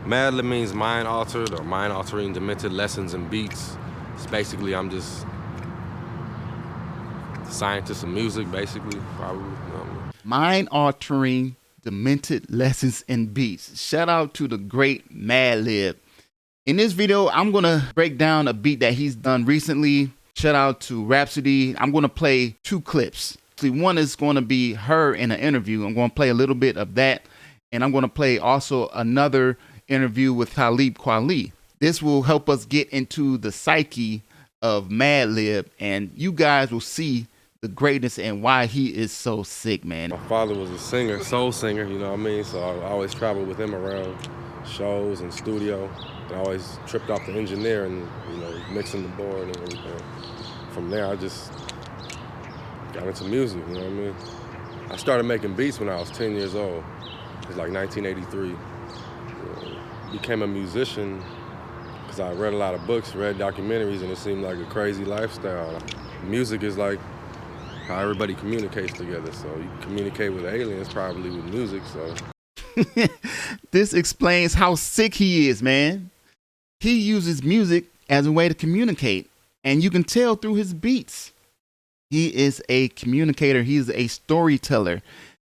Madlib means mind altered or mind altering demented lessons and beats. It's basically I'm just a scientist of music, basically, probably. You know what I mean? Mind altering demented lessons and beats. Shout out to the great Madlib. In this video, I'm gonna break down a beat that he's done recently. Shout out to Rapsody. I'm gonna play 2 clips. One is gonna be her in an interview. I'm gonna play a little bit of that. And I'm gonna play also another interview with Talib Kweli. This will help us get into the psyche of Madlib, and you guys will see the greatness and why he is so sick, man. My father was a singer, soul singer, you know what I mean? So I always traveled with him around shows and studio. I always tripped off the engineer and, you know, mixing the board and everything. From there, I just got into music, you know what I mean? I started making beats when I was 10 years old. It was like 1983. You know, became a musician because I read a lot of books, read documentaries, and it seemed like a crazy lifestyle. Music is like how everybody communicates together. So you communicate with aliens probably with music, so. This explains how sick he is, man. He uses music as a way to communicate, and you can tell through his beats. He is a communicator. He's a storyteller.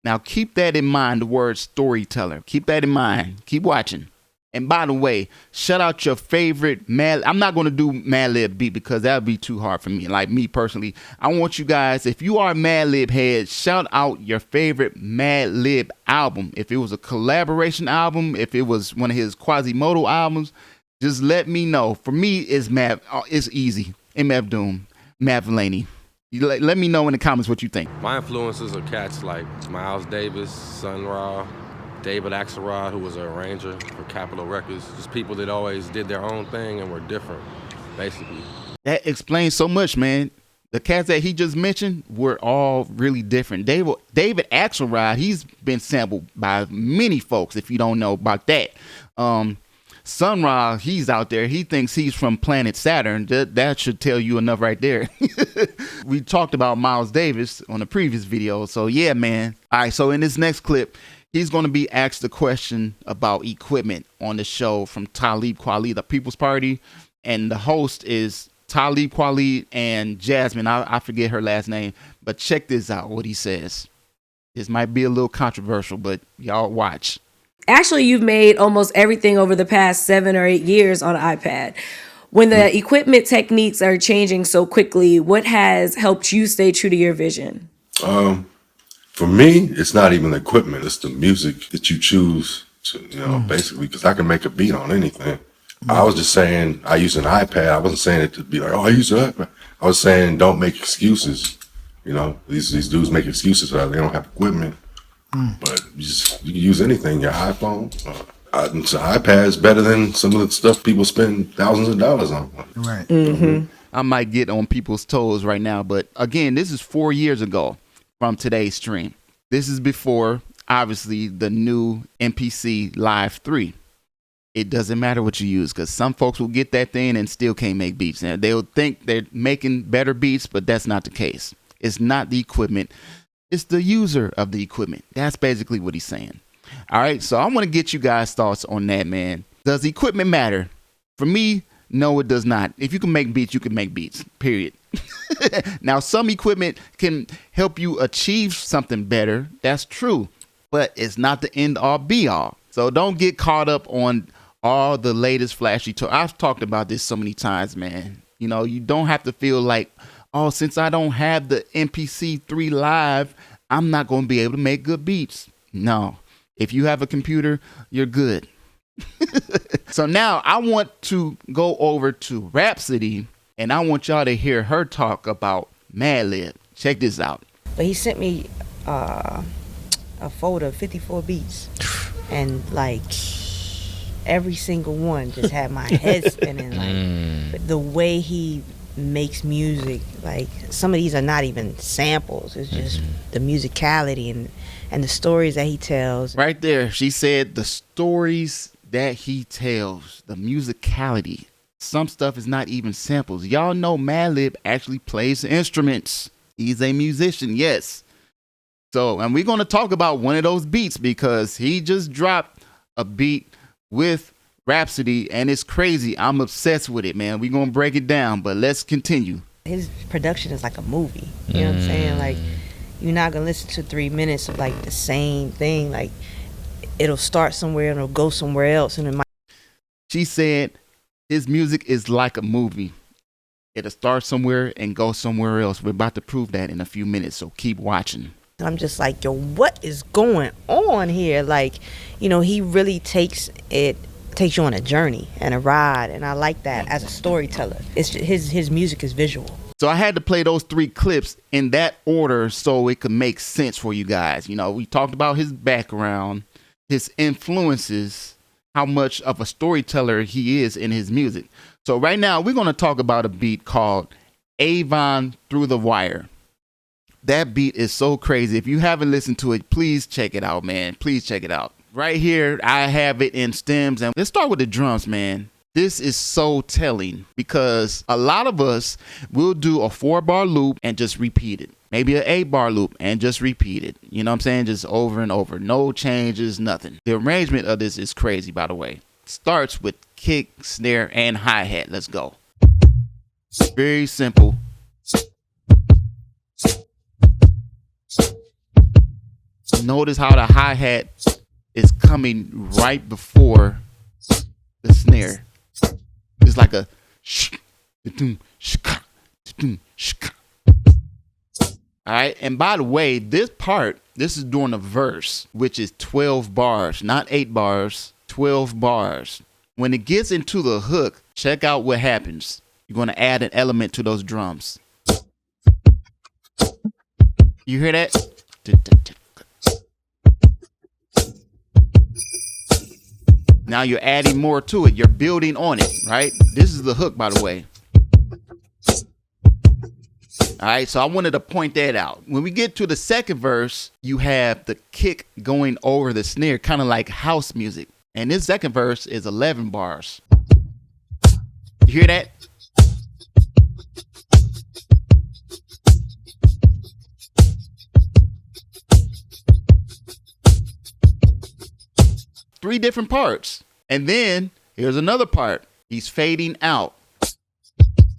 Now keep that in mind, the word storyteller. Keep that in mind. Keep watching. And by the way, shout out your favorite Madlib. I'm not going to do Madlib beat because that would be too hard for me. Like me personally, I want you guys, if you are Madlib heads, shout out your favorite Madlib album. If it was a collaboration album, if it was one of his Quasimodo albums, just let me know. For me, it's easy. MF Doom, Matt Villani. Let me know in the comments what you think. My influences are cats like Miles Davis, Sun Ra, David Axelrod, who was an arranger for Capitol Records. Just people that always did their own thing and were different, basically. That explains so much, man. The cats that he just mentioned were all really different. David Axelrod, he's been sampled by many folks, if you don't know about that. Sun Ra, he's out there. He thinks he's from planet Saturn. That should tell you enough right there. We talked about Miles Davis on the previous video. So yeah, man. All right, so in this next clip, he's going to be asked a question about equipment on the show from Talib Kweli, the People's Party. And the host is Talib Kweli and Jasmine. I forget her last name. But check this out, what he says. This might be a little controversial, but y'all watch. Actually, you've made almost everything over the past 7 or 8 years on iPad. When the equipment techniques are changing so quickly, what has helped you stay true to your vision? For me, it's not even the equipment. It's the music that you choose to, you know, basically, because I can make a beat on anything. I was just saying I use an iPad. I wasn't saying it to be like, oh, I use an iPad. I was saying don't make excuses. You know, these dudes make excuses for that. They don't have equipment. But you can use anything, your iPhone. So iPad is better than some of the stuff people spend thousands of dollars on. Right. I might get on people's toes right now, but again, this is 4 years ago from today's stream. This is before, obviously, the new MPC Live 3. It doesn't matter what you use because some folks will get that thing and still can't make beats. And they'll think they're making better beats, but that's not the case. It's not the equipment. It's the user of the equipment. That's basically what he's saying. All right, so I want to get you guys' thoughts on that, man. Does the equipment matter? For me, no, it does not. If you can make beats, you can make beats, period. Now, some equipment can help you achieve something better. That's true, but it's not the end all be all. So don't get caught up on all the latest flashy tools. I've talked about this so many times, man. You know, you don't have to feel like, oh, since I don't have the MPC 3 Live, I'm not going to be able to make good beats. No. If you have a computer, you're good. So now I want to go over to Rapsody, and I want y'all to hear her talk about Madlib. Check this out. But he sent me a folder of 54 beats, and like every single one just had my head spinning. Like the way he makes music, like some of these are not even samples, it's just the musicality and the stories that he tells. Right there, she said the stories that he tells, the musicality. Some stuff is not even samples. Y'all know Madlib actually plays instruments. He's a musician, yes. So, and we're going to talk about one of those beats because he just dropped a beat with Rapsody, and it's crazy. I'm obsessed with it, man. We're going to break it down, but let's continue. His production is like a movie. You know what I'm saying? Like, you're not going to listen to 3 minutes of like the same thing. Like, it'll start somewhere and it'll go somewhere else. And it might. She said his music is like a movie. It'll start somewhere and go somewhere else. We're about to prove that in a few minutes, so keep watching. And I'm just like, yo, what is going on here? Like, you know, he really takes you on a journey and a ride, and I like that as a storyteller. It's his music is visual. So I had to play those 3 clips in that order so it could make sense for you guys. You know, we talked about his background, his influences, how much of a storyteller he is in his music. So right now we're going to talk about a beat called Avon Through the Wire. That beat is so crazy. If you haven't listened to it, please check it out, man. Please check it out. Right here, I have it in stems. And let's start with the drums, man. This is so telling because a lot of us will do a 4-bar loop and just repeat it. Maybe an 8-bar loop and just repeat it. You know what I'm saying? Just over and over. No changes, nothing. The arrangement of this is crazy, by the way. Starts with kick, snare, and hi-hat. Let's go. Very simple. Notice how the hi-hat is coming right before the snare. It's like a all right, and by the way, this is during the verse, which is 12 bars, not 8 bars, 12 bars. When it gets into the hook, check out what happens. You're going to add an element to those drums. You hear that? Now you're adding more to it. You're building on it, right? This is the hook, by the way. All right, so I wanted to point that out. When we get to the second verse, you have the kick going over the snare, kind of like house music. And this second verse is 11 bars. You hear that? Three different parts. And then here's another part. He's fading out.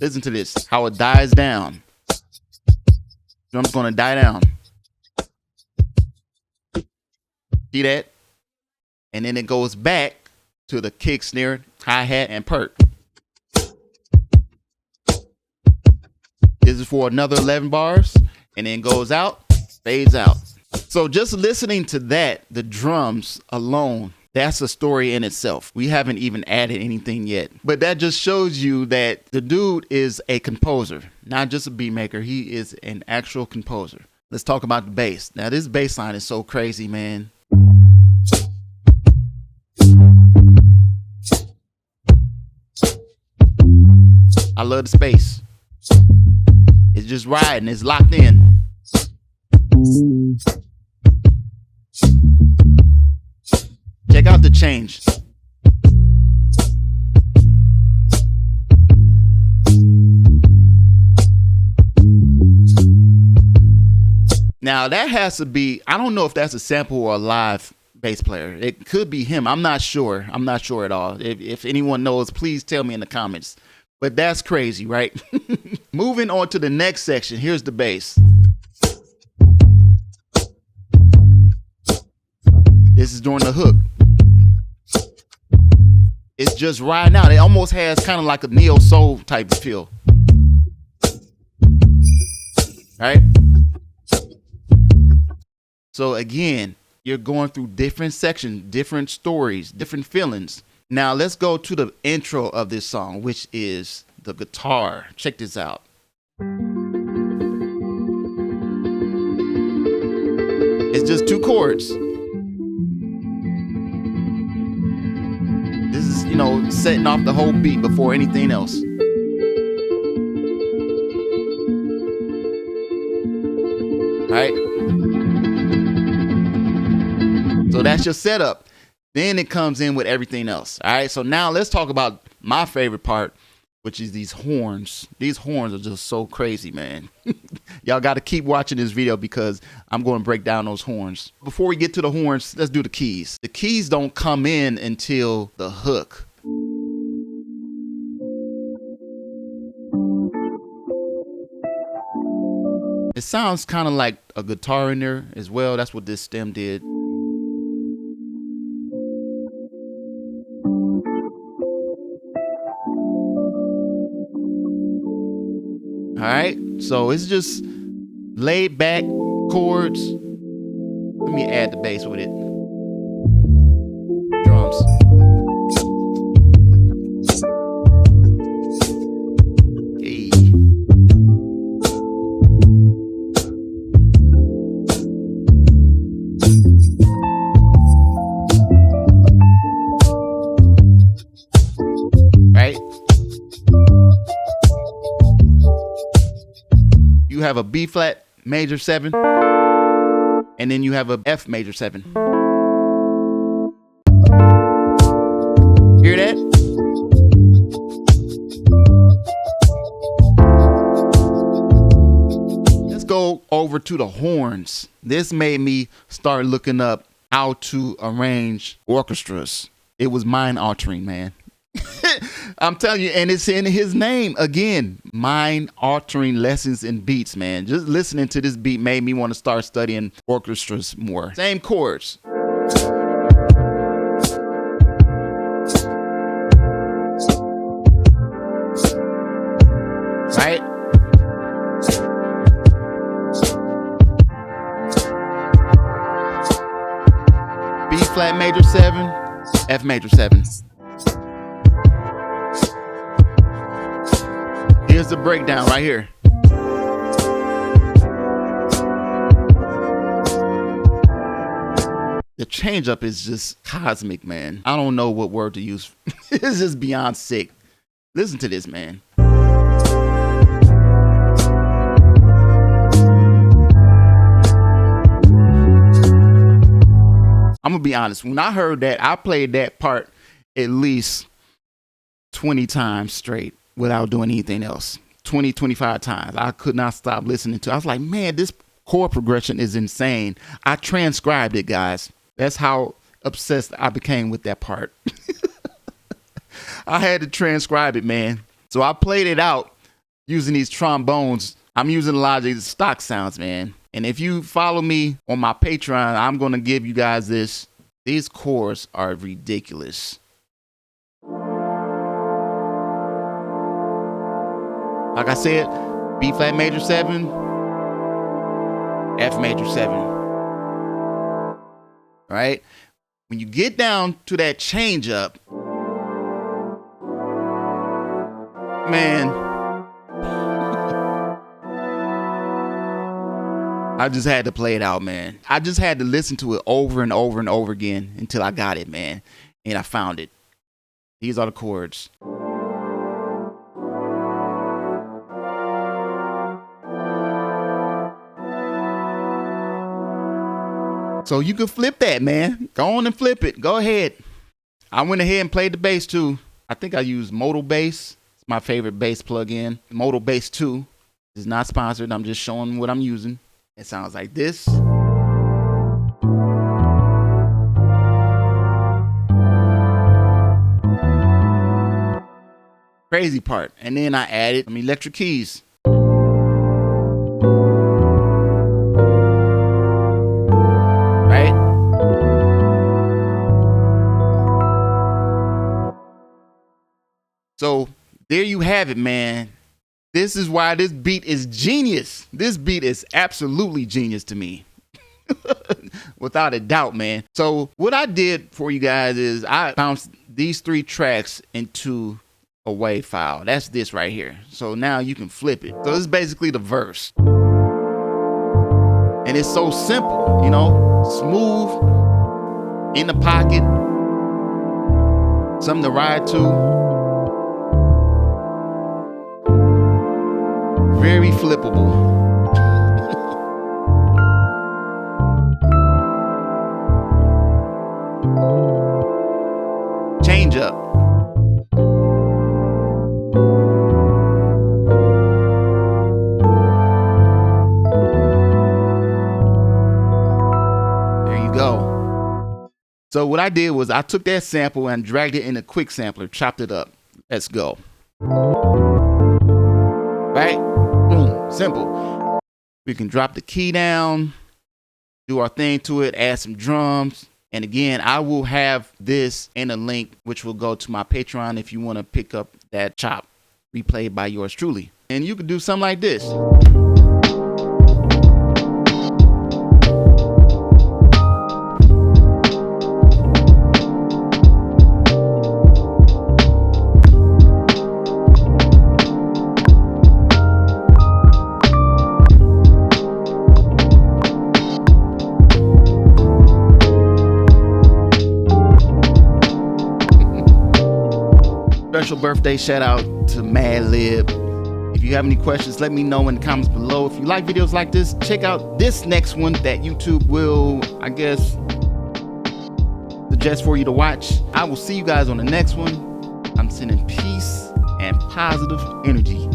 Listen to this, how it dies down. Drum's gonna die down. See that? And then it goes back to the kick, snare, hi-hat, and perk. This is for another 11 bars, and then goes out, fades out. So just listening to that, the drums alone, that's a story in itself. We haven't even added anything yet. But that just shows you that the dude is a composer, not just a beat maker. He is an actual composer. Let's talk about the bass. Now, this bass line is so crazy, man. I love the space. It's just riding. It's locked in. Check out the change. Now that has to be, I don't know if that's a sample or a live bass player. It could be him. I'm not sure. I'm not sure at all. If anyone knows, please tell me in the comments. But that's crazy, right? Moving on to the next section. Here's the bass. This is during the hook. It's just riding out. It almost has kind of like a neo soul type of feel. Right? So again, you're going through different sections, different stories, different feelings. Now let's go to the intro of this song, which is the guitar. Check this out. It's just 2 chords. This is, you know, setting off the whole beat before anything else. Right? So that's your setup. Then it comes in with everything else. All right. So now let's talk about my favorite part, which is these horns. These horns are just so crazy, man. Y'all got to keep watching this video because I'm going to break down those horns. Before we get to the horns, let's do the keys. The keys don't come in until the hook. sounds kind of like a guitar in there as well. That's what this stem did. All right, so it's just laid back chords. Let me add the bass with it. Drums. Hey. Right? You have a B flat major 7, and then you have a F major 7. Hear that? Let's go over to the horns. This made me start looking up how to arrange orchestras. It was mind altering, man. I'm telling you, and it's in his name again. Mind altering lessons in beats, man. Just listening to this beat made me want to start studying orchestras more. Same chords. Right? B flat major 7, F major 7. Here's the breakdown right here. The change up is just cosmic, man. I don't know what word to use. It's just beyond sick. Listen to this, man. I'm gonna be honest. When I heard that, I played that part at least 20 times straight without doing anything else. 20, 25 times. I could not stop listening to it. I was like, man, this chord progression is insane. I transcribed it, guys. That's how obsessed I became with that part. I had to transcribe it, man. So I played it out using these trombones. I'm using a lot of these stock sounds, man. And if you follow me on my Patreon, I'm going to give you guys this. These chords are ridiculous. Like I said, B flat major 7, F major 7. Right? When you get down to that change up, man, I just had to play it out, man. I just had to listen to it over and over and over again until I got it, man. And I found it. These are the chords. So you can flip that, man. Go on and flip it. Go ahead. I went ahead and played the bass too. I think I used Modal Bass. It's my favorite bass plugin. Modal Bass 2 is not sponsored. I'm just showing what I'm using. It sounds like this. Crazy part. And then I added some electric keys. So there you have it, man. This is why this beat is genius. This beat is absolutely genius to me. Without a doubt, man. So what I did for you guys is I bounced these 3 tracks into a WAV file. That's this right here. So now you can flip it. So this is basically the verse. And it's so simple, you know, smooth, in the pocket, something to ride to. Very flippable. Change up. There you go. So what I did was I took that sample and dragged it in a quick sampler, chopped it up. Let's go. Right? Boom. Simple. We can drop the key down, do our thing to it, add some drums. And again, I will have this in a link, which will go to my Patreon if you want to pick up that chop replayed by yours truly. And you can do something like this. Special birthday shout out to Madlib. If you have any questions, let me know in the comments below. If you like videos like this, check out this next one that YouTube will, I guess, suggest for you to watch. I will see you guys on the next one. I'm sending peace and positive energy